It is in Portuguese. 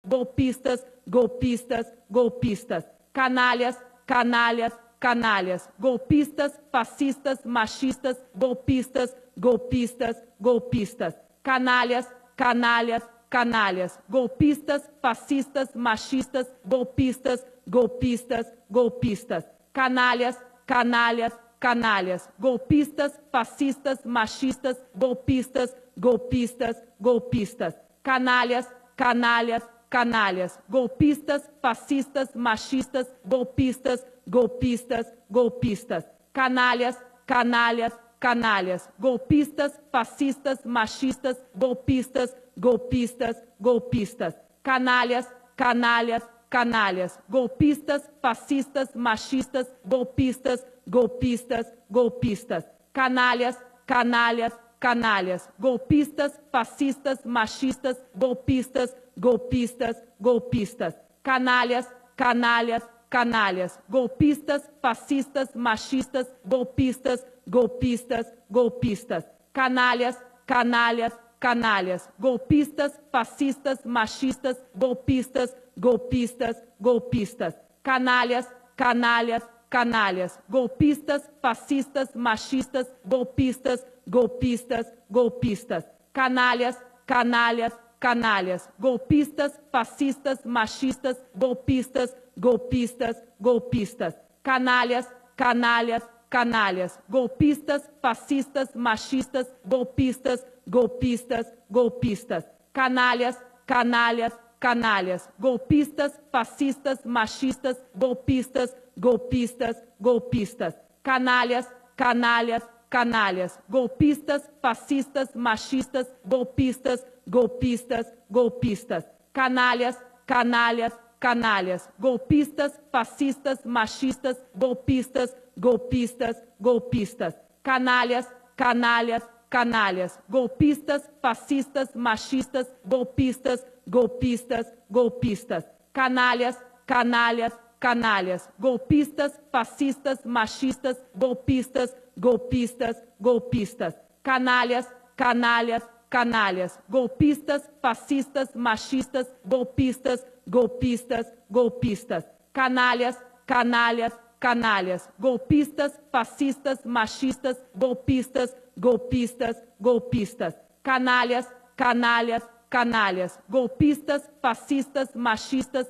golpistas, golpistas, golpistas, canalhas, canalhas, canalhas, golpistas, fascistas, machistas, golpistas, golpistas, golpistas, canalhas, canalhas, canalhas, golpistas, fascistas, machistas, golpistas, golpistas, golpistas, canalhas, canalhas, canalhas, golpistas, fascistas, machistas, golpistas, golpistas, golpistas, canalhas, canalhas, canalhas, golpistas, fascistas, machistas, golpistas, golpistas, golpistas, canalhas, canalhas, canalhas, golpistas, fascistas, machistas, golpistas, golpistas, golpistas, canalhas, canalhas, canalhas, golpistas, fascistas, machistas, golpistas, golpistas, golpistas, canalhas, canalhas, canalhas, golpistas, fascistas, machistas, golpistas, golpistas, golpistas, canalhas, canalhas, canalhas, golpistas, fascistas, machistas, golpistas, golpistas, golpistas, canalhas, canalhas, canalhas, golpistas, fascistas, machistas, golpistas, golpistas, golpistas, canalhas, canalhas, canalhas, golpistas, fascistas, machistas, golpistas, golpistas, golpistas, canalhas, canalhas, canalhas, golpistas, fascistas, machistas, golpistas, golpistas, golpistas, canalhas, canalhas, canalhas, golpistas, fascistas, machistas, golpistas, golpistas, golpistas, canalhas, canalhas, canalhas, golpistas, fascistas, machistas, golpistas, golpistas, golpistas, canalhas, canalhas, canalhas, golpistas, fascistas, machistas, golpistas, golpistas, golpistas, canalhas, canalhas, canalhas, golpistas, fascistas, machistas, golpistas, golpistas, golpistas, canalhas, canalhas, canalhas, golpistas, fascistas, machistas, golpistas, golpistas, golpistas, canalhas, canalhas, canalhas, golpistas, fascistas, machistas, golpistas, golpistas, golpistas, canalhas, canalhas, canalhas, golpistas, fascistas, machistas, golpistas, golpistas, golpistas, canalhas, canalhas, canalhas, golpistas, fascistas, machistas, golpistas, golpistas, golpistas, canalhas, canalhas, canalhas, golpistas, fascistas, machistas,